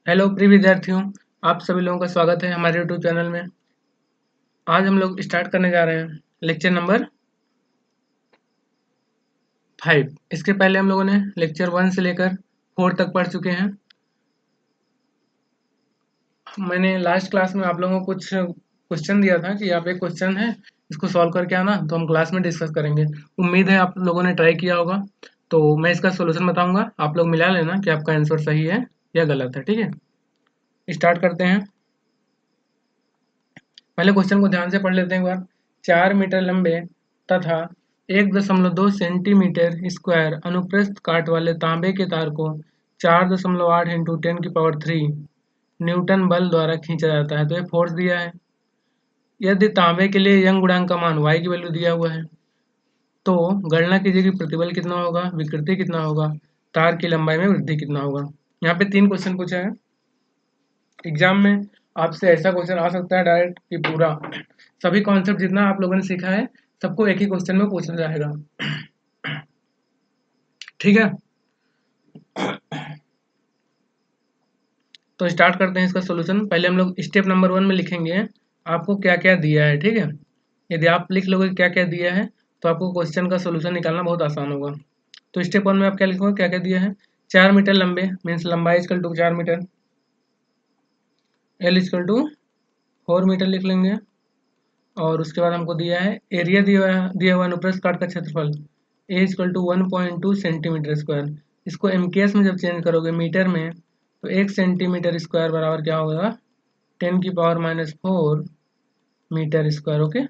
Hello प्रिय विद्यार्थियों, आप सभी लोगों का स्वागत है हमारे यूट्यूब चैनल में। आज हम लोग स्टार्ट करने जा रहे हैं लेक्चर नंबर 5। इसके पहले हम लोगों ने लेक्चर 1 से लेकर 4 तक पढ़ चुके हैं। मैंने लास्ट क्लास में आप लोगों को कुछ क्वेश्चन दिया था कि आप एक क्वेश्चन है, इसको सॉल्व करके आना, तो हम क्लास में डिस्कस करेंगे। उम्मीद है आप लोगों ने ट्राई किया होगा। तो मैं इसका सोल्यूशन बताऊंगा, आप लोग मिला लेना कि आपका आंसर सही है या गलत है। ठीक है, स्टार्ट करते हैं। पहले क्वेश्चन को ध्यान से पढ़ लेते हैं एक बार। 4 मीटर लंबे तथा 1.2 सेंटीमीटर स्क्वायर अनुप्रस्थ काट वाले तांबे के तार को 4.8 इंटू 10⁻³ न्यूटन बल द्वारा खींचा जाता है। तो ये फोर्स दिया है। यदि तांबे के लिए यंग गुणांक का मान y की वैल्यू दिया हुआ है, तो गणना कीजिए कि प्रतिबल कितना होगा, विकृति कितना होगा, तार की लंबाई में वृद्धि कितना होगा। यहाँ पे 3 क्वेश्चन पूछा है। एग्जाम में आपसे ऐसा क्वेश्चन आ सकता है डायरेक्ट कि पूरा सभी कॉन्सेप्ट जितना आप लोगों ने सीखा है सबको एक ही क्वेश्चन में पूछा जाएगा। ठीक है, तो स्टार्ट करते हैं इसका सॉल्यूशन। पहले हम लोग स्टेप नंबर 1 में लिखेंगे आपको क्या क्या दिया है। ठीक है, यदि आप लिख लोगे क्या क्या दिया है तो आपको क्वेश्चन का सॉल्यूशन निकालना बहुत आसान होगा। तो स्टेप 1 में आप क्या लिखोगे, क्या क्या दिया है। 4 मीटर लंबे मीन्स लंबाई equal to 4 metre, L equal to 4 metre लिख लेंगे। और उसके बाद हमको दिया है एरिया दिया हुआ अनुप्रस्थ काट का क्षेत्रफल ए इक्वल टू 1.2 सेंटीमीटर स्क्वायर। इसको एमकेएस में जब चेंज करोगे मीटर में, तो 1 सेंटीमीटर स्क्वायर बराबर क्या होगा, 10⁻⁴ मीटर स्क्वायर। ओके,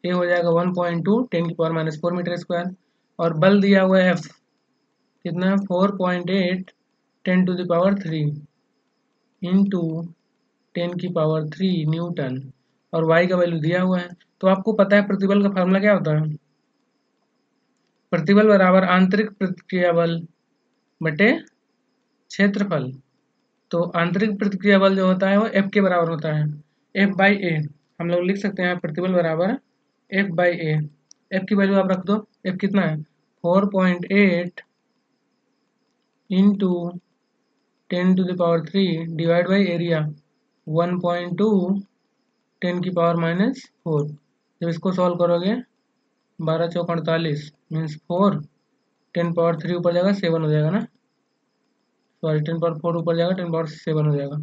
ये हो जाएगा 1.2 10⁻⁴ मीटर स्क्वायर। और बल दिया हुआ है एफ कितना, 4.8 10⁻³ इंटू 10⁻³ न्यूटन। और y का वैल्यू दिया हुआ है। तो आपको पता है प्रतिबल का फार्मूला क्या होता है, प्रतिबल बराबर आंतरिक प्रतिक्रिया बल बटे क्षेत्रफल। तो आंतरिक प्रतिक्रिया बल जो होता है वो F के बराबर होता है, F/A। हम लोग लिख सकते हैं प्रतिबल बराबर F/A। F की वैल्यू आप रख दो, F कितना है 4.8 इंटू 10⁻³ डिवाइड बाई एरिया 1.2 10⁻⁴। जब इसको सॉल्व करोगे 12 चौक 48 मीन्स 4, 10⁻³ ऊपर जाएगा 7 हो जाएगा ना, सॉरी 10⁻⁴ ऊपर जाएगा 10⁻7 हो जाएगा।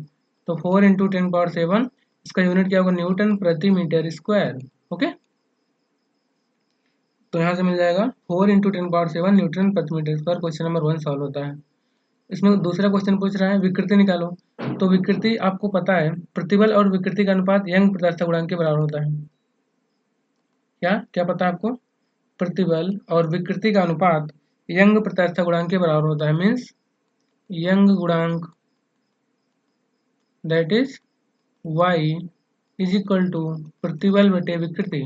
तो 4 इंटू 10⁻7, इसका यूनिट क्या होगा, न्यूटन प्रति मीटर स्क्वायर। ओके, तो यहाँ से मिल जाएगा 4 इंटू 10⁻7 न्यूटन प्रति metre square. Question number 1 solve होता है। इसमें दूसरा क्वेश्चन पूछ रहा है विकृति निकालो। तो विकृति आपको पता है, प्रतिबल और विकृति का अनुपात यंग प्रत्यास्थता गुणांक के बराबर होता है। क्या क्या पता है आपको, प्रतिबल और विकृति का अनुपात यंग प्रत्यास्थता गुणांक के बराबर होता है। मीन्स यंग गुणांक that is y is equal to प्रतिबल बटे विकृति।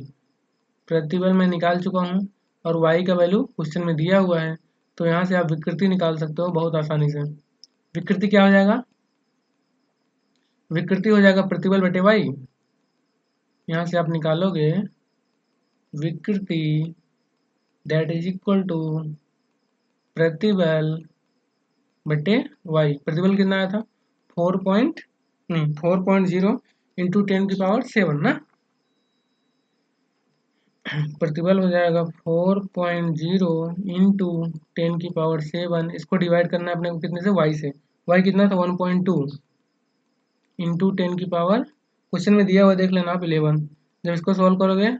प्रतिबल मैं निकाल चुका हूँ और y का वैल्यू क्वेश्चन में दिया हुआ है, तो यहाँ से आप विकृति निकाल सकते हो बहुत आसानी से। विकृति क्या हो जाएगा, विकृति हो जाएगा प्रतिबल बटे y। यहाँ से आप निकालोगे विकृति दैट इज इक्वल टू प्रतिबल बटे y। प्रतिबल कितना आया था 4.0 इंटू 10⁻7 ना। प्रतिबल हो जाएगा 4.0 इंटू 10⁻7। इसको डिवाइड करना है अपने को कितने से, y से। y कितना था 1.2 इंटू 10⁻, क्वेश्चन में दिया हुआ देख लेना आप 11। जब इसको सॉल्व करोगे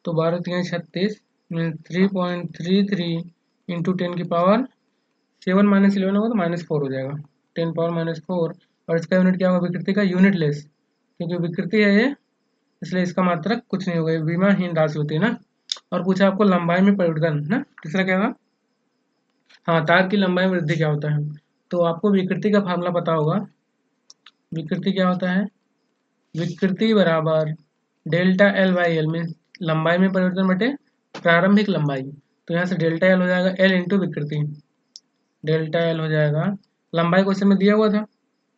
तो 12 3 36 3.33 इंटू 10⁻7 माइनस 11 होगा तो -4 हो जाएगा, 10⁻⁴। और इसका यूनिट क्या होगा, विकृति का यूनिट लेस, क्योंकि विकृति है ये, इसलिए इसका मात्रक कुछ नहीं होगा, विमाहीन राशि होती है ना। और पूछा आपको लंबाई में परिवर्तन ना, तीसरा क्या था, हाँ तार की लंबाई में वृद्धि क्या होता है। तो आपको विकृति का फार्मूला पता होगा। विकृति क्या होता है, विकृति बराबर डेल्टा L/L में लंबाई में परिवर्तन बटे प्रारंभिक लंबाई। तो यहाँ से डेल्टा L हो जाएगा L इंटू विकृति, डेल्टा L हो जाएगा, लंबाई क्वेश्चन में दिया हुआ था,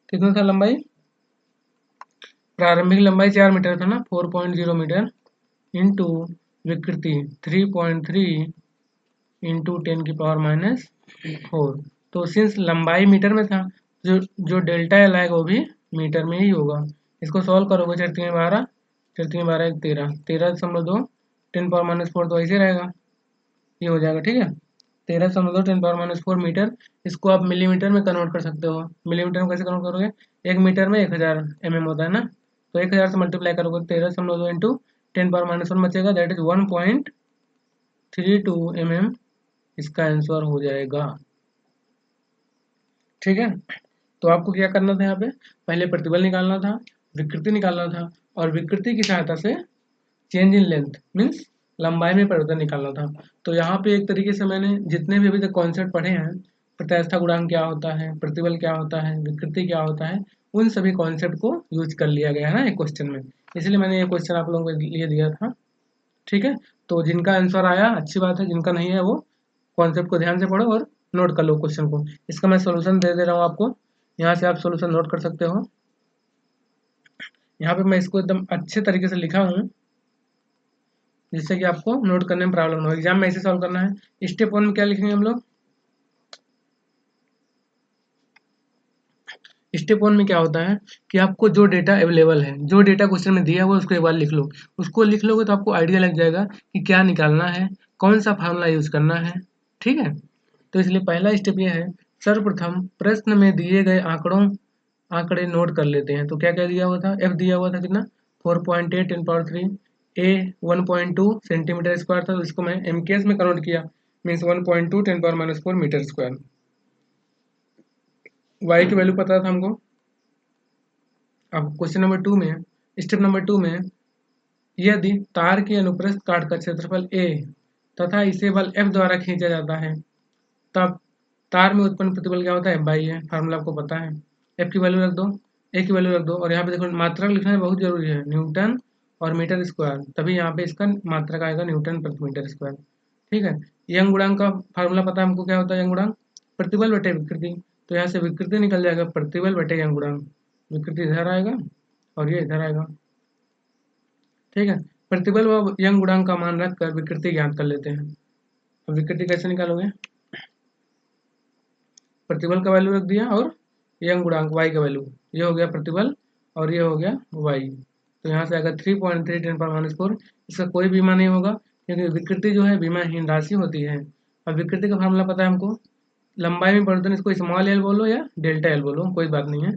कितना था लंबाई, प्रारंभिक लंबाई 4 मीटर था ना, 4.0 मीटर इंटू विकृति 3.3 इंटू 10⁻⁴। तो सिंस लंबाई मीटर में था जो डेल्टा एल आएगा वो भी मीटर में ही होगा। इसको सॉल्व करोगे, 4×3=12, 4×3=12 13.2 10⁻⁴ तो ऐसे रहेगा, ये हो जाएगा। ठीक है, 13.2 10⁻⁴ मीटर। इसको आप मिलीमीटर में कन्वर्ट कर सकते हो। मिलीमीटर में कैसे कन्वर्ट करोगे, 1 मीटर में 1000 mm होता है ना, तो 1000 से मल्टीप्लाई करोगे 13.2 इंटू 10⁻⁴ बचेगा, दैट इज 1.32 mm इसका आंसर हो जाएगा। ठीक है, तो आपको क्या करना था, यहाँ पे पहले प्रतिबल निकालना था, विकृति निकालना था, और विकृति की सहायता से चेंज इन लेंथ मीन्स लंबाई में परिवर्तन निकालना था। तो यहाँ पे एक तरीके से मैंने जितने भी अभी तक कॉन्सेप्ट पढ़े हैं, प्रत्यास्था गुणांक क्या होता है, प्रतिबल क्या होता है, विकृति क्या होता है, उन सभी कॉन्सेप्ट को यूज कर लिया गया है ना एक क्वेश्चन में, इसलिए मैंने ये क्वेश्चन आप लोगों के लिए दिया था। ठीक है, तो जिनका आंसर आया अच्छी बात है, जिनका नहीं है वो कॉन्सेप्ट को ध्यान से पढ़ो और नोट कर लो क्वेश्चन को। इसका मैं सोल्यूशन दे दे रहा हूँ आपको, यहाँ से आप सोल्यूशन नोट कर सकते हो। यहाँ पे मैं इसको एकदम अच्छे तरीके से लिखा हूँ जिससे कि आपको नोट करने में प्रॉब्लम ना हो। एग्जाम में ऐसे सॉल्व करना है। स्टेप 1 में क्या लिखेंगे हम लोग, स्टेप 1 में क्या होता है कि आपको जो डेटा अवेलेबल है, जो डेटा क्वेश्चन में दिया हुआ है उसको एक बार लिख लो। उसको लिख लोगे तो आपको आइडिया लग जाएगा कि क्या निकालना है, कौन सा फार्मूला यूज करना है। ठीक है, तो इसलिए पहला स्टेप ये है, सर्वप्रथम प्रश्न में दिए गए आंकड़े नोट कर लेते हैं। तो क्या क्या दिया हुआ था, एफ दिया हुआ था कितना, 4.8 10⁻3, ए 1.2 सेंटीमीटर स्क्वायर था, तो इसको मैं एमकेएस में कन्वर्ट किया, मीन्स 1.2 10⁻⁴ मीटर स्क्वायर। वाई की वैल्यू पता था हमको। अब क्वेश्चन नंबर 2 में, स्टेप नंबर 2 में, यदि तार के अनुप्रस्थ काट का क्षेत्रफल a तथा इसे बल F द्वारा खींचा जाता है, तब तार में उत्पन्न प्रतिबल क्या होता है, F/A है, फार्मूला आपको पता है। F की वैल्यू रख दो, A की वैल्यू रख दो, और यहाँ पे देखो मात्रक लिखना बहुत जरूरी है, न्यूटन और मीटर स्क्वायर, तभी यहाँ पे इसका मात्रक आएगा न्यूटन प्रति मीटर स्क्वायर। ठीक है, यंग गुणांक का फार्मूला पता है हमको, क्या होता है यंग गुणांक, प्रतिबल बटे विकृति। तो यहाँ से विकृति निकल जाएगा, प्रतिबल बटे यंग गुणांक, विकृति इधर आएगा और ये इधर आएगा। ठीक है, प्रतिबल व यंग गुणांक का मान रखकर विकृति ज्ञात कर लेते हैं। अब विकृति कैसे निकालोगे, प्रतिबल का वैल्यू रख दिया और यंग गुणांक y का वैल्यू, ये हो गया प्रतिबल और ये हो गया y। तो यहाँ से आएगा 3.3 10⁻⁴। इसका कोई बीमा नहीं होगा क्योंकि विकृति जो है बीमाहीन राशि होती है। अब विकृति का फार्मूला पता है हमको, लंबाई में परिवर्तन, इसको स्मॉल एल बोलो या डेल्टा एल बोलो, कोई बात नहीं है।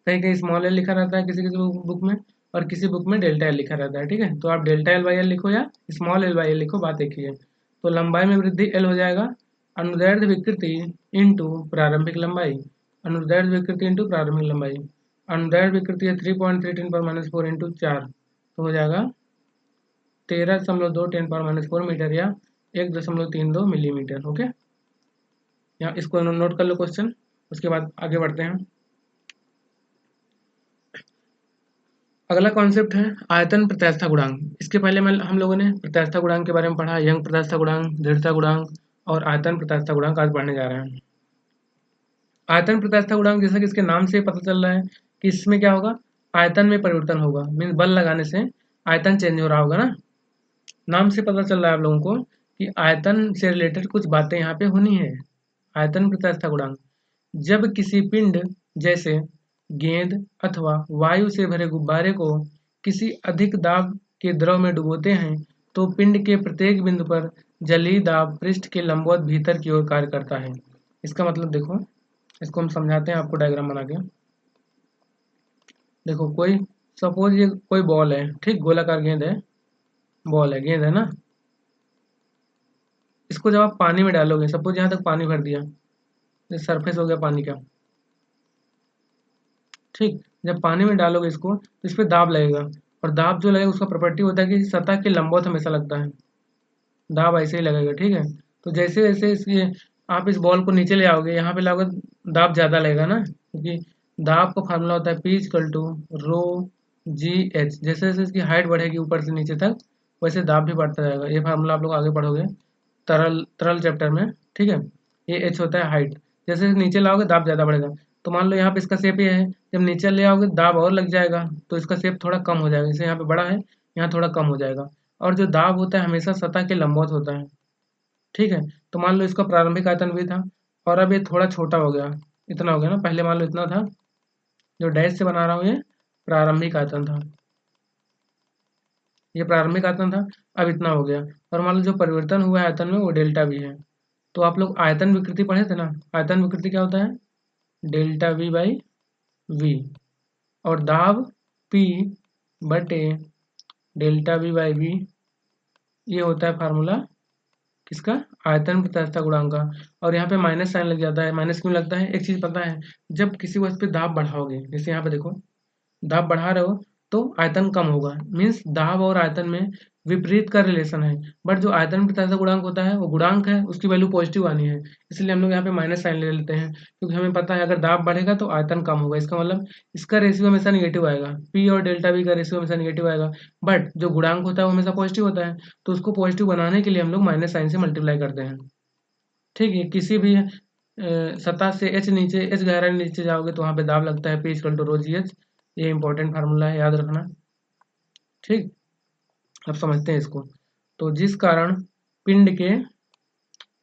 कहीं कहीं स्मॉल एल लिखा रहता है किसी किसी बुक में, और किसी बुक में डेल्टा एल लिखा रहता है। ठीक है, तो आप डेल्टा एल बाई एल लिखो या स्मॉल एल बाई एल लिखो, बात एक ही है। तो लंबाई में वृद्धि एल हो जाएगा, अनुदैर्ध्य विकृति इंटू प्रारंभिक लंबाई, अनुदैर्ध्य विकृति इंटू प्रारंभिक लंबाई, अनुदैर्ध्य विकृति है 3.3 10⁻⁴ इंटू 4, तो हो जाएगा 13.2 10⁻⁴ मीटर या 1.32 मिलीमीटर। ओके, यहाँ इसको नोट कर लो क्वेश्चन, उसके बाद आगे बढ़ते हैं। अगला कॉन्सेप्ट है आयतन प्रत्यास्था गुणांक। इसके पहले हम लोगों ने प्रत्यास्था गुणांक के बारे में पढ़ा, यंग प्रत्यास्था गुणांक, दृढ़ता गुणांक और आयतन प्रत्यास्था गुणांक आज पढ़ने जा रहे हैं। आयतन प्रत्यास्था गुणांक, जैसा कि इसके नाम से पता चल रहा है कि इसमें क्या होगा, आयतन में परिवर्तन होगा, मीन्स बल लगाने से आयतन चेंज हो रहा होगा ना। नाम से पता चल रहा है आप लोगों को कि आयतन से रिलेटेड कुछ बातें यहाँ पे होनी है। आयतन प्रत्यास्था गुणांक, जब किसी पिंड जैसे गेंद अथवा वायु से भरे गुब्बारे को किसी अधिक दाब के द्रव में डुबोते हैं तो पिंड के प्रत्येक बिंदु पर जलीय दाब पृष्ठ के लंबवत भीतर की ओर कार्य करता है। इसका मतलब देखो, इसको हम समझाते हैं आपको डायग्राम बना के। देखो, कोई सपोज ये कोई बॉल है, ठीक, गोलाकार गेंद है, बॉल है, गेंद है ना। इसको जब आप पानी में डालोगे, सपोज यहाँ तक पानी भर दिया, ये सरफेस हो गया पानी का, ठीक, जब पानी में डालोगे इसको तो इस पर दाब लगेगा, और दाब जो लगेगा उसका प्रॉपर्टी होता है कि सतह के लंबवत हमेशा लगता है, दाब ऐसे ही लगेगा। ठीक है, तो जैसे जैसे इसके आप इस बॉल को नीचे ले आओगे, यहाँ पे लाओगे, दाब ज़्यादा लगेगा ना, क्योंकि दाब का फार्मूला होता है P = रो जी एच। जैसे जैसे इसकी हाइट बढ़ेगी ऊपर से नीचे तक, वैसे दाब भी बढ़ता जाएगा। ये फार्मूला आप लोग आगे पढ़ोगे तरल तरल चैप्टर में। ठीक है, ये एच होता है हाइट, जैसे नीचे लाओगे दाब ज़्यादा बढ़ेगा। तो मान लो यहाँ पे इसका शेप ये है, जब नीचे ले आओगे दाब और लग जाएगा, तो इसका शेप थोड़ा कम हो जाएगा, जैसे यहाँ पे बड़ा है, यहाँ थोड़ा कम हो जाएगा। और जो दाब होता है हमेशा सतह के लंबवत होता है। ठीक है, तो मान लो इसका प्रारंभिक आयतन भी था और अब ये थोड़ा छोटा हो गया, इतना हो गया ना, पहले मान लो इतना था, जो डैश से बना रहा हूँ ये प्रारंभिक आयतन था, ये प्रारंभिक आयतन था, अब इतना हो गया। और मान लो जो परिवर्तन हुआ है आयतन में वो डेल्टा वी है। तो आप लोग आयतन विकृति पढ़े थे ना, आयतन विकृति क्या होता है, डेल्टा वी बाई वी, और दाब पी बटे डेल्टा वी बाई वी, ये होता है फार्मूला किसका, आयतन प्रत्यास्थता गुणांक का। और यहाँ पे माइनस साइन लग जाता है, माइनस क्यों लगता है, एक चीज पता है, जब किसी वस्तु पे दाब बढ़ाओगे, जैसे यहाँ पे देखो दाब बढ़ा रहे हो तो आयतन कम होगा, मीन्स दाब और आयतन में विपरीत का रिलेशन है। बट जो आयतन प्रत्यास्थता गुणांक होता है वो गुणांक है, उसकी वैल्यू पॉजिटिव आनी है, इसलिए हम लोग यहाँ पे माइनस साइन ले लेते हैं, क्योंकि हमें पता है अगर दाब बढ़ेगा तो आयतन कम होगा, इसका मतलब इसका रेशियो हमेशा निगेटिव आएगा, पी और डेल्टा वी का रेशियो हमेशा निगेटिव आएगा। बट जो गुणांक होता है वो हमेशा पॉजिटिव होता है, तो उसको पॉजिटिव बनाने के लिए हम लोग माइनस साइन से मल्टीप्लाई करते हैं। ठीक है, किसी भी सतह से एच नीचे, एच गहराई नीचे जाओगे तो वहाँ पे दाब लगता है, P equal to rho G H, ये इंपॉर्टेंट फार्मूला है, याद रखना। ठीक, अब समझते हैं इसको। तो जिस कारण पिंड के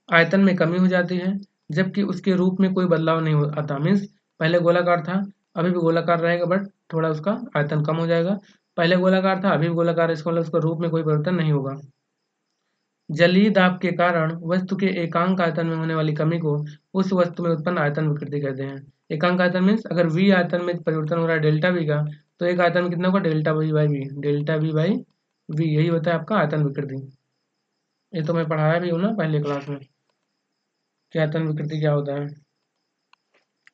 आयतन में कमी हो जाती है जबकि उसके रूप में कोई बदलाव नहीं आता, मीन्स पहले गोलाकार था, अभी भी गोलाकार रहेगा, बट थोड़ा उसका आयतन कम हो जाएगा। पहले गोलाकार था, अभी भी गोलाकार है, इसका मतलब उसका रूप में कोई परिवर्तन नहीं होगा। जलीय दाब के कारण वस्तु के एकांक आयतन में होने वाली कमी को उस वस्तु में उत्पन्न आयतन विकृति कहते हैं। एकांक आयतन मीन्स अगर वी आयतन में परिवर्तन हो रहा है डेल्टा वी का, तो एक आयतन में कितना होगा, delta V by V, delta V by V, यही होता है आपका आयतन विकृति। ये तो मैं पढ़ाया भी हूँ ना पहले क्लास में कि आयतन विकृति क्या होता है।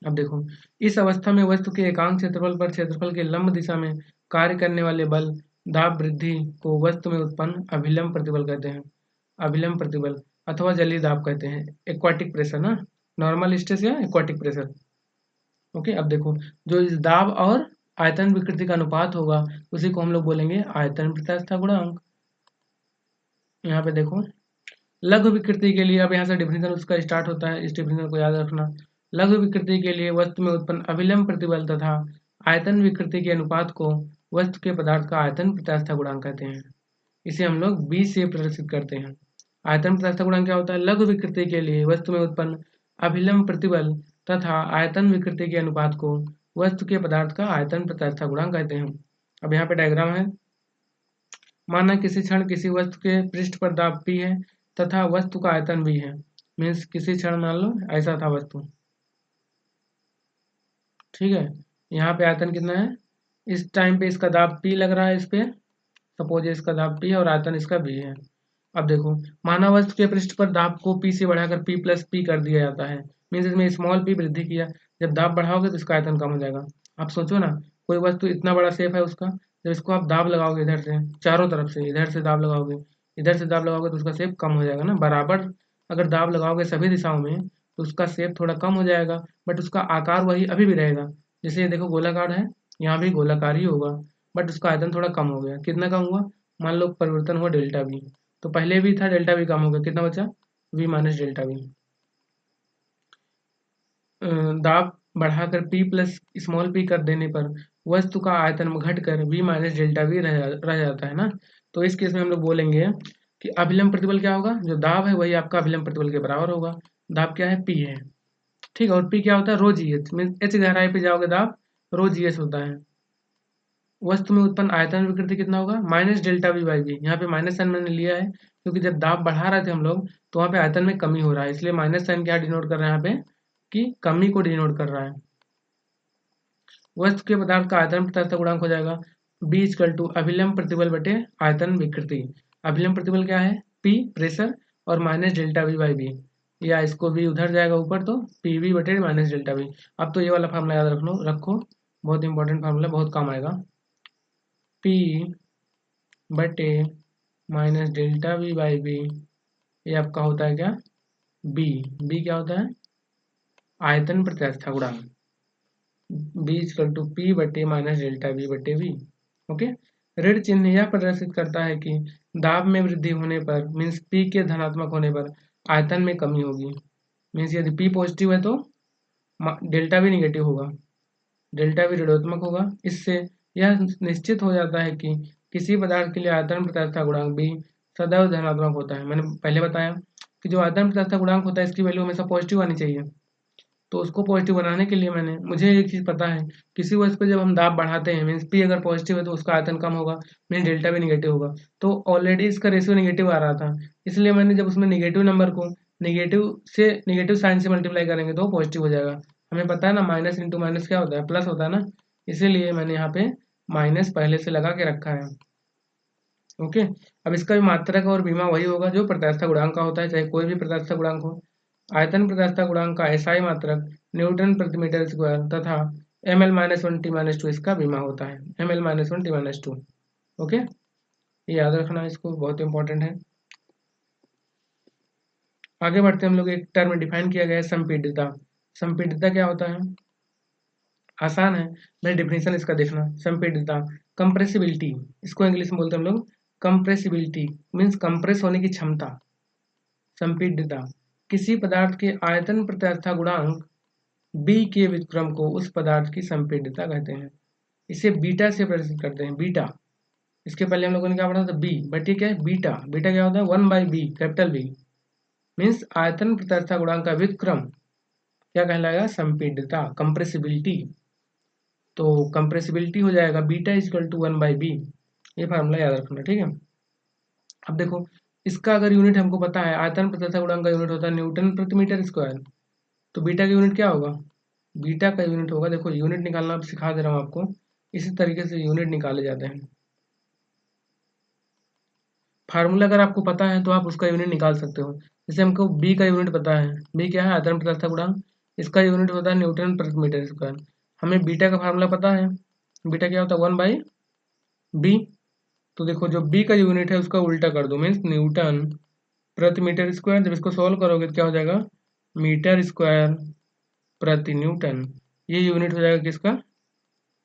अब देखो, इस अवस्था में वस्तु के एकांक क्षेत्रफल पर क्षेत्रफल के लंब दिशा में कार्य करने वाले बल दाब वृद्धि को वस्तु में उत्पन्न अभिलंब प्रतिबल कहते हैं। अभिलंब प्रतिबल अथवा जलीय दाब कहते हैं, एक्वाटिक प्रेशर ना, नॉर्मल स्ट्रेस या एक्वाटिक प्रेशर। ओके, अब देखो, जो इस दाब और आयतन विकृति का अनुपात होगा उसी को हम लोग बोलेंगे आयतन प्रत्यास्थता गुणांक। यहाँ पे देखो, लघु विकृति के लिए, अब यहाँ से डिफिनेशन उसका स्टार्ट होता है, इस डिफिनेशन को याद रखना। लघु विकृति के लिए वस्तु में उत्पन्न अभिलंब प्रतिबल तथा आयतन विकृति के अनुपात को वस्तु के पदार्थ का आयतन प्रत्यास्थता गुणांक कहते हैं। इसे हम लोग बी से प्रदर्शित करते हैं। आयतन प्रत्यास्थता गुणांक क्या होता है, लघु विकृति के लिए वस्तु में उत्पन्न अभिलंब प्रतिबल तथा आयतन विकृति के अनुपात को वस्तु के पदार्थ का आयतन प्रत्यास्थता गुणांक कहते हैं। अब यहाँ पे डायग्राम है, माना किसी क्षण किसी वस्तु के पृष्ठ पर दाब P है तथा वस्तु का आयतन V है, मीन्स किसी क्षण मान लो ऐसा था वस्तु, ठीक है, यहाँ पे आयतन कितना है, इस टाइम पे इसका दाब P लग रहा है, इस पे सपोज इसका दाब P है और आयतन इसका V है। अब देखो, माना वस्तु के पृष्ठ पर दाब को P से बढ़ाकर P प्लस P कर दिया जाता है, मीन्स इसमें स्मॉल p वृद्धि किया, जब दाब बढ़ाओगे तो इसका आयतन कम हो जाएगा। आप सोचो ना, कोई वस्तु इतना बड़ा शेप है उसका, जब इसको आप दाब लगाओगे इधर से चारों तरफ से, इधर से दाब लगाओगे, इधर से दाब लगाओगे तो उसका शेप कम हो जाएगा ना, बराबर अगर दाब लगाओगे सभी दिशाओं में तो उसका शेप थोड़ा कम हो जाएगा, बट उसका आकार वही अभी भी रहेगा। जैसे ये देखो गोलाकार है, यहाँ भी गोलाकार ही होगा, बट उसका आयतन थोड़ा कम हो गया, कितना कम हुआ, मान लो परिवर्तन हुआ डेल्टा वी, तो पहले भी था डेल्टा वी कम हो गया, कितना बचा, वी माइनस डेल्टा वी। दाब बढ़ाकर P प्लस स्मॉल p कर देने पर वस्तु का आयतन घटकर V माइनस डेल्टा वी रह जाता है ना। तो इस केस में हम लोग बोलेंगे कि अभिलंब प्रतिबल क्या होगा, जो दाब है वही आपका अभिलंब प्रतिबल के बराबर होगा। दाब क्या है, P है, ठीक है, और P क्या होता है, रो जी एच, मीन एच गहराई पे जाओगे दाब रो जी एच होता है। वस्तु में उत्पन्न आयतन विकृति कितना होगा, minus delta V by V, यहाँ पे माइनस साइन मैंने लिया है क्योंकि जब दाब बढ़ा रहे थे हम लोग तो वहाँ पे आयतन में कमी हो रहा है, इसलिए माइनस साइन क्या डिनोट कर रहा है यहाँ पे, कि कमी को डिनोट कर रहा है। वस्तु के पदार्थ का आयतन प्रत्यास्थता गुणांक हो जाएगा बी इक्वल टू अभिलंब प्रतिबल बटे आयतन विकृति। अभिलंब प्रतिबल क्या है, पी प्रेशर और minus delta V by V, या इसको भी उधर जाएगा ऊपर तो पी वी बटे माइनस डेल्टा वी। अब तो ये वाला फार्मूला याद रखो, बहुत इंपॉर्टेंट फार्मूला, बहुत काम आएगा। पी बटे minus delta V by V, ये आपका होता है क्या, बी, बी क्या होता है, आयतन प्रत्यास्थता गुणांक, बी इक्वल टू पी बटे माइनस डेल्टा वी बटे वी। ओके, ऋण चिन्ह यह प्रदर्शित करता है कि दाब में वृद्धि होने पर, मीन्स पी के धनात्मक होने पर आयतन में कमी होगी, मीन्स यदि पी पॉजिटिव है तो डेल्टा भी निगेटिव होगा, डेल्टा भी ऋणात्मक होगा। इससे यह निश्चित हो जाता है कि किसी पदार्थ के लिए आयतन प्रत्यास्थता गुणांक भी सदैव धनात्मक होता है। मैंने पहले बताया कि जो आयतन प्रत्यास्थता गुणांक होता है इसकी वैल्यू हमेशा पॉजिटिव आनी चाहिए, तो उसको पॉजिटिव बनाने के लिए मुझे एक चीज़ पता है, किसी वस्तु पे जब हम दाब बढ़ाते हैं मीन्स पी अगर पॉजिटिव है तो उसका आयतन कम होगा, मीन्स डेल्टा भी निगेटिव होगा। तो ऑलरेडी इसका रेशियो निगेटिव आ रहा था, इसलिए मैंने जब उसमें निगेटिव नंबर को निगेटिव साइन से मल्टीप्लाई करेंगे तो पॉजिटिव हो जाएगा। हमें पता है ना, माइनस इंटू माइनस क्या होता है, प्लस होता है ना, इसीलिए मैंने यहाँ पे माइनस पहले से लगा के रखा है। ओके, अब इसका भी मात्रक और बीमा वही होगा जो प्रत्यास्थता गुणांक का होता है, चाहे कोई भी प्रत्यास्थता गुणांक हो। आयतन प्रत्यास्थता गुणांक का एसआई मात्रक न्यूटन प्रति मीटर स्क्वायर तथा ml-1t-2 इसका बीमा होता है, ml-1t-2। ओके, ये याद रखना, इसको बहुत इंपॉर्टेंट है। आगे बढ़ते हम लोग, एक टर्म डिफाइन किया गया है संपीड्यता। संपीड्यता क्या होता है, आसान है, मैं डिफिनेशन इसका देखना। संपीड्यता कंप्रेसिबिलिटी, इसको इंग्लिश में बोलते हैं हम लोग कंप्रेसिबिलिटी, मीन्स कंप्रेस होने की क्षमता। संपीड्यता किसी पदार्थ के आयतन प्रत्यास्थता गुणांक b के व्युत्क्रम को उस पदार्थ की संपीड्यता कहते हैं। इसे बीटा से प्रदर्शित करते हैं, बीटा। इसके पहले हम लोगों ने क्या पढ़ा था, बी, बट ये क्या है, बीटा। बीटा क्या होता है, 1/b, कैपिटल बी, मीन्स आयतन प्रत्यास्थता गुणांक का व्युत्क्रम क्या कहलाएगा, संपीड्यता, कंप्रेसिबिलिटी। तो कंप्रेसिबिलिटी हो जाएगा बीटा इक्वल टू 1/b, ये फार्मूला याद रखना, ठीक है। अब देखो, इसका अगर यूनिट हमको पता है, आयतन प्रत्यास्थता गुणांक का यूनिट होता है न्यूटन प्रति मीटर स्क्वायर, तो बीटा का यूनिट क्या होगा, बीटा का यूनिट होगा, देखो यूनिट निकालना अब सिखा दे रहा हूँ आपको, इसी तरीके से यूनिट निकाले जाते हैं। फार्मूला अगर आपको पता है तो आप उसका यूनिट निकाल सकते हो। जैसे हमको बी का यूनिट पता है, बी क्या है, आयतन प्रत्यास्थता गुणांक, इसका यूनिट होता है न्यूटन प्रति मीटर स्क्वायर। हमें बीटा का फार्मूला पता है, बीटा क्या होता है, 1/b। तो देखो जो बी का यूनिट है उसका उल्टा कर दो, मीन्स न्यूटन प्रति मीटर स्क्वायर। जब इसको सॉल्व करोगे तो क्या हो जाएगा, मीटर स्क्वायर प्रति न्यूटन। ये यूनिट हो जाएगा किसका,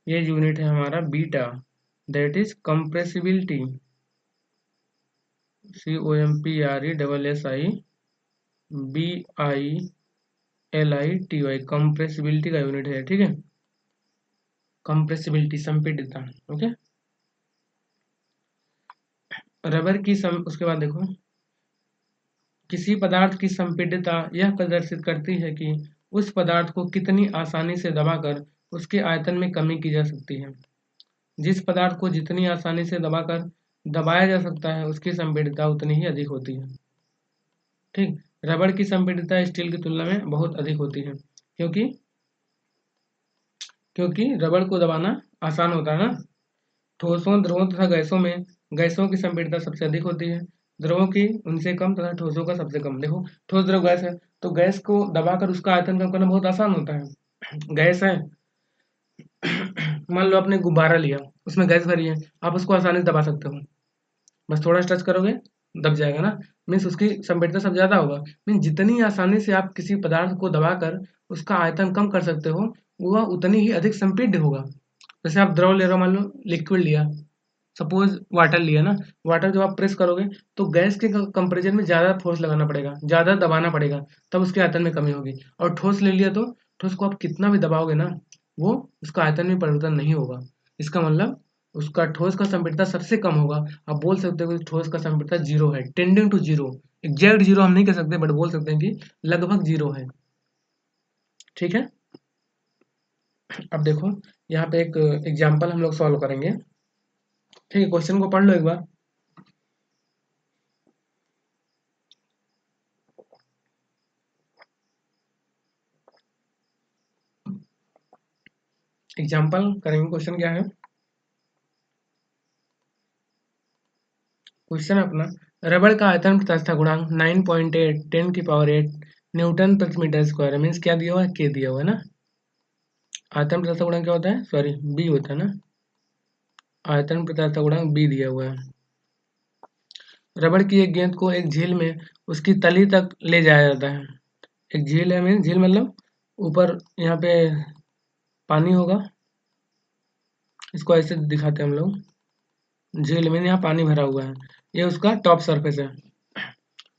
ये यूनिट है हमारा beta, that is compressibility, COMPRESSIBILITY, compressibility का यूनिट है, ठीक है, कंप्रेसिबिलिटी, संपीड्यता। ओके, रबर की उसके बाद देखो, किसी पदार्थ की संपीड्यता यह प्रदर्शित करती है कि उस पदार्थ को कितनी आसानी से दबाकर उसके आयतन में कमी की जा सकती है। जिस पदार्थ को जितनी आसानी से दबाया जा सकता है उसकी संपीड्यता उतनी ही अधिक होती है, ठीक। रबड़ की संपीड्यता स्टील की तुलना में बहुत अधिक होती है, क्योंकि रबड़ को दबाना आसान होता है ना। ठोसों, द्रवों तथा गैसों की संपीड्यता सबसे अधिक होती है, द्रवों की उनसे कम तथा ठोसों का सबसे कम। देखो ठोस द्रव गैस है, तो गैस को दबाकर उसका आयतन कम करना बहुत आसान होता है। गैस है, मान लो आपने गुब्बारा लिया, उसमें गैस भरी है, आप उसको आसानी से दबा सकते हो, बस थोड़ा टच करोगे दब जाएगा ना, मीन्स उसकी संपीड़ितता सब ज़्यादा होगा। मीन्स जितनी आसानी से आप किसी पदार्थ को दबाकर उसका आयतन कम कर सकते हो, वह उतनी ही अधिक संपीड्य होगा। जैसे आप द्रव ले रहे हो, मान लो लिक्विड लिया, सपोज वाटर लिया ना, वाटर जब आप प्रेस करोगे तो गैस के कंपेरिजन में ज़्यादा फोर्स लगाना पड़ेगा, ज़्यादा दबाना पड़ेगा, तब उसके आयतन में कमी होगी। और ठोस ले लिया तो ठोस को आप कितना भी दबाओगे ना, वो उसका आयतन में परिवर्तन नहीं होगा। इसका मतलब उसका ठोस का संपीड़ितता सबसे कम होगा। आप बोल सकते हो कि ठोस का संपीड़ितता जीरो है, tending to zero. Exact zero हम नहीं कह सकते, बट बोल सकते हैं कि लगभग जीरो है, ठीक है। अब देखो यहाँ पे एक एग्जाम्पल हम लोग सॉल्व करेंगे, ठीक है। क्वेश्चन को पढ़ लो एक बार। एग्जाम्पल करेंगे, क्वेश्चन क्या है, क्वेश्चन अपना, रबड़ का आयतन प्रत्यास्थता गुणांक 9.8 10⁸ न्यूटन प्रति मीटर स्क्वायर, मीन्स क्या दिया हुआ है, के दिया हुआ है ना। आयतन प्रत्यास्थता गुणांक क्या होता है, सॉरी बी होता है ना, आयतन प्रत्यास्थता गुणांक बी दिया हुआ है। रबड़ की एक गेंद को एक झील में उसकी तली तक ले जाया जाता है। एक झील है, मीन झील मतलब ऊपर यहाँ पे पानी होगा, इसको ऐसे दिखाते हैं हम लोग। झील में यहाँ पानी भरा हुआ है, ये उसका टॉप सरफेस है,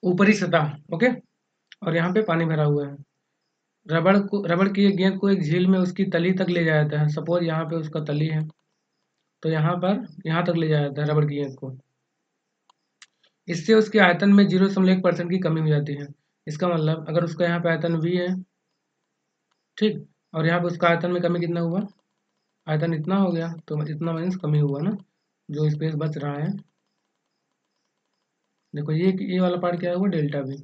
ऊपरी सतह, ओके। और यहाँ पे पानी भरा हुआ है। रबड़ की एक गेंद को एक झील में उसकी तली तक ले जाया जाता है। सपोज यहाँ पे उसका तली है, तो यहाँ तक ले जाया जाता है रबड़ की गेंद को। इससे उसके आयतन में 0.1% की कमी हो जाती है। इसका मतलब अगर उसका यहाँ पे आयतन v है, ठीक। और यहाँ पे उसका आयतन में कमी कितना हुआ, आयतन इतना हो गया, तो इतना मीन्स कमी हुआ ना, जो स्पेस बच रहा है। देखो ये वाला पार्ट क्या हुआ, डेल्टा वी,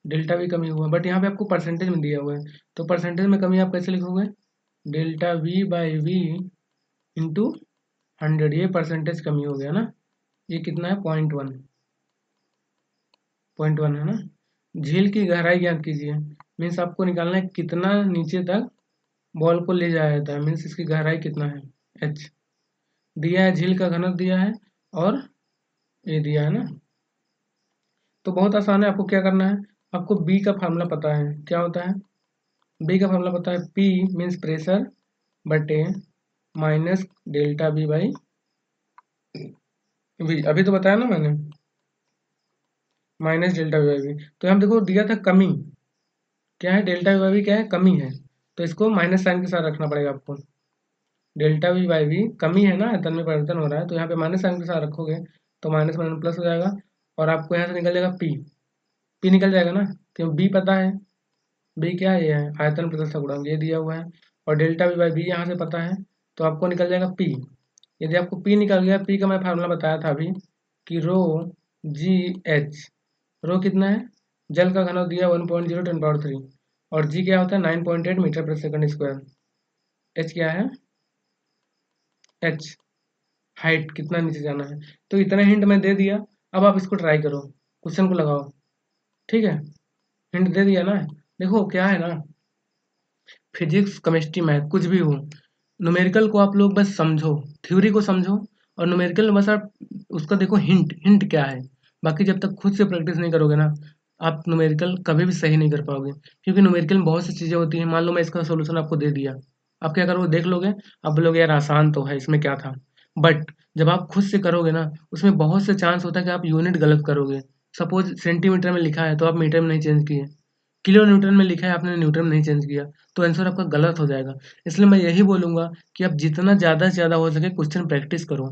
डेल्टा वी कमी हुआ, बट यहाँ पे आपको परसेंटेज में दिया हुआ है, तो परसेंटेज में कमी आप कैसे लिखोगे, delta V by V into 100, ये परसेंटेज कमी हो गया ना। ये कितना है, 0.1, 0.1 है ना। झील की गहराई ज्ञात कीजिए, मीन्स आपको निकालना है कितना नीचे तक बॉल को ले जाया जाता है, मीन्स इसकी गहराई कितना है, एच दिया है, झील का घनत्व दिया है, और ये दिया है ना। तो बहुत आसान है, आपको क्या करना है, आपको बी का फार्मूला पता है, क्या होता है, बी का फार्मूला पता है, पी मीन्स प्रेशर बटे minus delta B by V, अभी तो बताया ना मैंने, minus delta B by V. तो यहाँ देखो दिया था कमी, क्या है, डेल्टा बी बाई वी क्या है, कमी है, तो इसको माइनस साइन के साथ रखना पड़ेगा आपको। डेल्टा वी बाई वी कमी है ना, आयतन में परिवर्तन हो रहा है, तो यहाँ पे माइनस साइन के साथ रखोगे तो माइनस माइनस प्लस हो जाएगा, और आपको यहाँ से निकल जाएगा पी, पी निकल जाएगा ना, क्यों बी पता है, बी क्या है, ये है आयतन प्रतिशत गुणांक, ये दिया हुआ है, और डेल्टा वी बाई बी यहाँ से पता है, तो आपको निकल जाएगा पी। यदि आपको पी निकल गया, पी का मैं फार्मूला बताया था अभी कि रो जी एच, रो कितना है, जल का घनत्व दिया 1.0 10 पावर 3, और जी क्या होता है 9.8 मीटर प्रति सेकंड स्क्वायर, एच क्या है, एच हाइट कितना नीचे जाना है। तो इतना हिंट मैं दे दिया, अब आप इसको ट्राई करो, क्वेश्चन को लगाओ, ठीक है, हिंट दे दिया ना। देखो क्या है ना, फिजिक्स केमिस्ट्री मैथ कुछ भी हो, न्यूमेरिकल को आप लोग बस समझो, थ्योरी को समझो, और न्यूमेरिकल बस आप उसका देखो हिंट, हिंट क्या है, बाकी जब तक खुद से प्रैक्टिस नहीं करोगे ना, आप न्यूमेरिकल कभी भी सही नहीं कर पाओगे, क्योंकि न्यूमेरिकल में बहुत सी चीज़ें होती हैं। मान लो मैं इसका सोल्यूशन आपको दे दिया, आप क्या करोगे, देख लोगे, आप बोलोगे यार आसान तो है, इसमें क्या था, बट जब आप खुद से करोगे ना, उसमें बहुत से चांस होता है कि आप यूनिट गलत करोगे। सपोज सेंटीमीटर में लिखा है तो आप मीटर में नहीं चेंज किए, किलो न्यूटन में लिखा है आपने न्यूटन में नहीं चेंज किया, तो आंसर आपका गलत हो जाएगा। इसलिए मैं यही बोलूँगा कि आप जितना ज़्यादा से ज़्यादा हो सके क्वेश्चन प्रैक्टिस करो,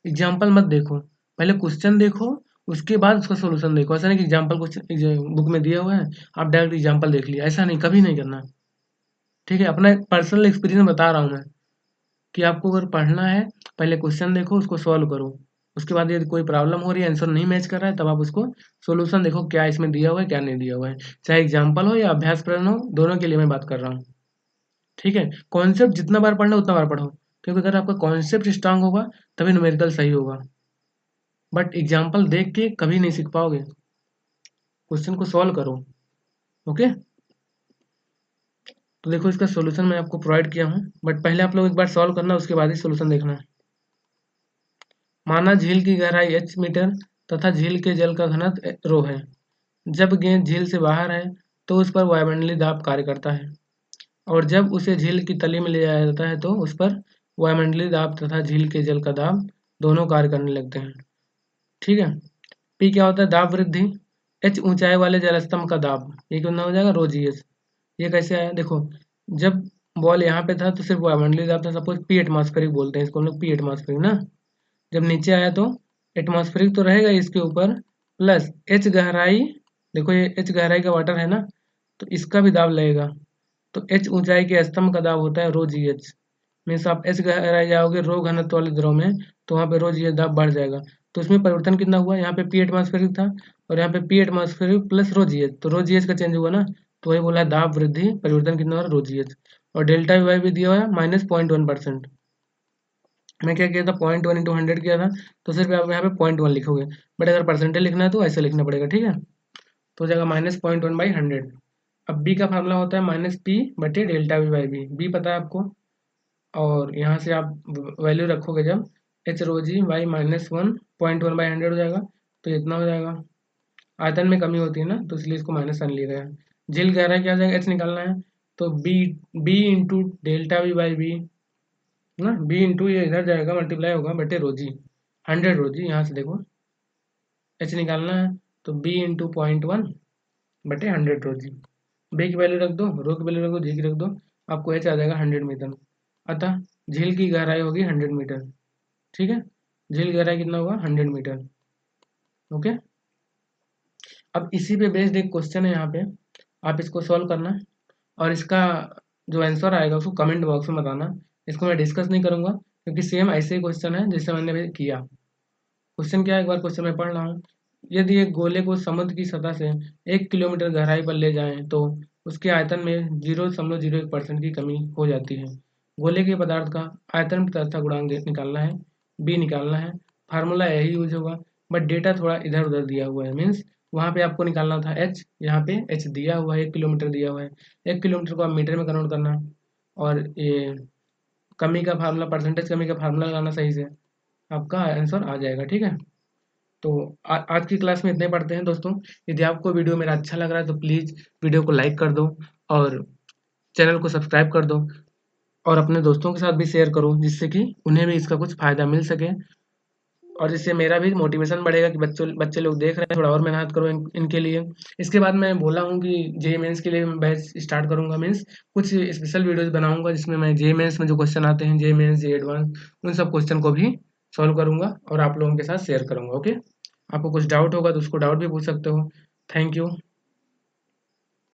एग्जाम्पल मत देखो, पहले क्वेश्चन देखो, उसके बाद उसका सोल्यूशन देखो। ऐसा नहीं कि एग्जाम्पल क्वेश्चन बुक में दिया हुआ है, आप डायरेक्ट एग्जाम्पल देख लिया, ऐसा नहीं, कभी नहीं करना, ठीक है। अपना पर्सनल एक्सपीरियंस बता रहा हूँ मैं, कि आपको अगर पढ़ना है, पहले क्वेश्चन देखो, उसको सॉल्व करो, उसके बाद यदि कोई प्रॉब्लम हो रही है, आंसर नहीं मैच कर रहा है, तब आप उसको सोल्यूशन देखो, क्या इसमें दिया हुआ है, क्या नहीं दिया हुआ है, चाहे एग्जाम्पल हो या अभ्यास प्रश्न हो, दोनों के लिए मैं बात कर रहा हूँ, ठीक है। कॉन्सेप्ट जितना बार पढ़ना उतना बार पढ़ो, क्योंकि अगर आपका कॉन्सेप्ट स्ट्रांग होगा तभी न्यूमेरिकल सही होगा, बट एग्जाम्पल देख के कभी नहीं सीख पाओगे, क्वेश्चन को सॉल्व करो, ओके। तो देखो इसका सॉल्यूशन मैं आपको प्रोवाइड किया हूँ, बट पहले आप लोग एक बार सॉल्व करना, उसके बाद ही सॉल्यूशन देखना। माना झील की गहराई h मीटर तथा झील के जल का घनत्व रो है। जब गेंद झील से बाहर है तो उस पर वायुमंडलीय दाब कार्य करता है, और जब उसे झील की तली में ले जाया जाता है तो उस पर वायुमंडलीय दाब तथा झील के जल का दाब दोनों कार्य करने लगते हैं, ठीक है। पी क्या होता है, दाब वृद्धि, एच ऊंचाई वाले जलस्तंभ का दाब, ये कितना हो जाएगा, रो जी एच। ये कैसे आया, देखो जब बॉल यहाँ पे था तो सिर्फ वायुमंडलीय दाब था, सपोज पी एटमॉस्फेरिक बोलते हैं इसको हम लोग, पी एटमॉस्फेरिक ना। जब नीचे आया तो एटमॉस्फेरिक तो रहेगा इसके ऊपर, प्लस एच गहराई, देखो ये एच गहराई का वाटर है ना, तो इसका भी दाब लगेगा, तो एच ऊंचाई के स्तंभ का दाब होता है रो जी एच। मीन्स आप एच गहराई जाओगे रो घनत्व वाले द्रव में, तो वहाँ पे रो जी एच दाब बढ़ जाएगा, तो इसमें परिवर्तन कितना हुआ, यहाँ पे पी एटमॉस्फेरिक था, और यहाँ पे पी एटमॉस्फेरिक प्लस रो जी एच, तो रो जी एच का चेंज हुआ ना, तो वही बोला है दाब वृद्धि, परिवर्तन कितना हो रहा है, रो जी एच। और डेल्टा वी वाई भी दिया हुआ है -0.1%। मैं क्या किया था, 0.1 इंटू 100 किया था, तो सिर्फ आप यहाँ पे 0.1 लिखोगे, बट अगर परसेंटेज लिखना है तो ऐसे लिखना पड़ेगा, ठीक है। तो हो जाएगा -0.1/100। अब बी का फार्मूला होता है -p/डेल्टा v/b, बी पता है आपको, और यहाँ से आप वैल्यू रखोगे जब, एच रो जी बाई -1.1/100 हो जाएगा, तो इतना हो जाएगा। आयतन में कमी होती है ना, तो इसलिए इसको माइनस साइन लिया गया है। झील गहराई क्या हो जाएगा, एच निकालना है, तो B, B into delta V by B ना, बी इंटू ये इधर जाएगा, मल्टीप्लाई होगा बटे रोजी, 100 रोजी, यहाँ से देखो एच निकालना है, तो बी इंटू 0.1 बटे 100 रोजी, बी की वैल्यू रख दो, रो की वैल्यू रख दो, जी की रख दो, आपको एच आ जाएगा 100 मीटर। अतः झील की गहराई होगी 100 मीटर, ठीक है। झील गहराई कितना हुआ, 100 मीटर, ओके। अब इसी पे बेस्ड एक क्वेश्चन है यहाँ पे, आप इसको सॉल्व करना, और इसका जो आंसर आएगा उसको कमेंट बॉक्स में बताना। इसको मैं डिस्कस नहीं करूँगा क्योंकि सेम ऐसे ही क्वेश्चन है जैसे मैंने अभी किया। क्वेश्चन क्या है, एक बार क्वेश्चन मैं पढ़ रहा हूँ। यदि एक गोले को समुद्र की सतह से 1 किलोमीटर गहराई पर ले जाएं तो उसके आयतन में 0.01% की कमी हो जाती है। गोले के पदार्थ का आयतन तथा गुणांक निकालना है, बी निकालना है। फार्मूला यही यूज होगा, बट डेटा थोड़ा इधर उधर दिया हुआ है। मीन्स वहाँ पे आपको निकालना था एच, यहाँ पे एच दिया हुआ है, 1 किलोमीटर दिया हुआ है। 1 किलोमीटर को आप मीटर में कन्वर्ट करना और ये कमी का फार्मूला, परसेंटेज कमी का फार्मूला लगाना सही से, आपका आंसर आ जाएगा। ठीक है, तो आज की क्लास में इतने पढ़ते हैं दोस्तों। यदि आपको वीडियो मेरा अच्छा लग रहा है तो प्लीज़ वीडियो को लाइक कर दो और चैनल को सब्सक्राइब कर दो और अपने दोस्तों के साथ भी शेयर करो, जिससे कि उन्हें भी इसका कुछ फ़ायदा मिल सके और जिससे मेरा भी मोटिवेशन बढ़ेगा कि बच्चों बच्चे लोग देख रहे हैं, थोड़ा और मेहनत करो इनके लिए। इसके बाद मैं बोला हूँ कि जे मेंस के लिए मैं बैच स्टार्ट करूँगा। मीन्स कुछ स्पेशल वीडियोज़ बनाऊँगा जिसमें मैं जे मेंस में जो क्वेश्चन आते हैं, जे मेंस, जे एडवांस, उन सब क्वेश्चन को भी सॉल्व करूँगा और आप लोगों के साथ शेयर करूँगा। ओके, आपको कुछ डाउट होगा तो उसको डाउट भी पूछ सकते हो। Thank you.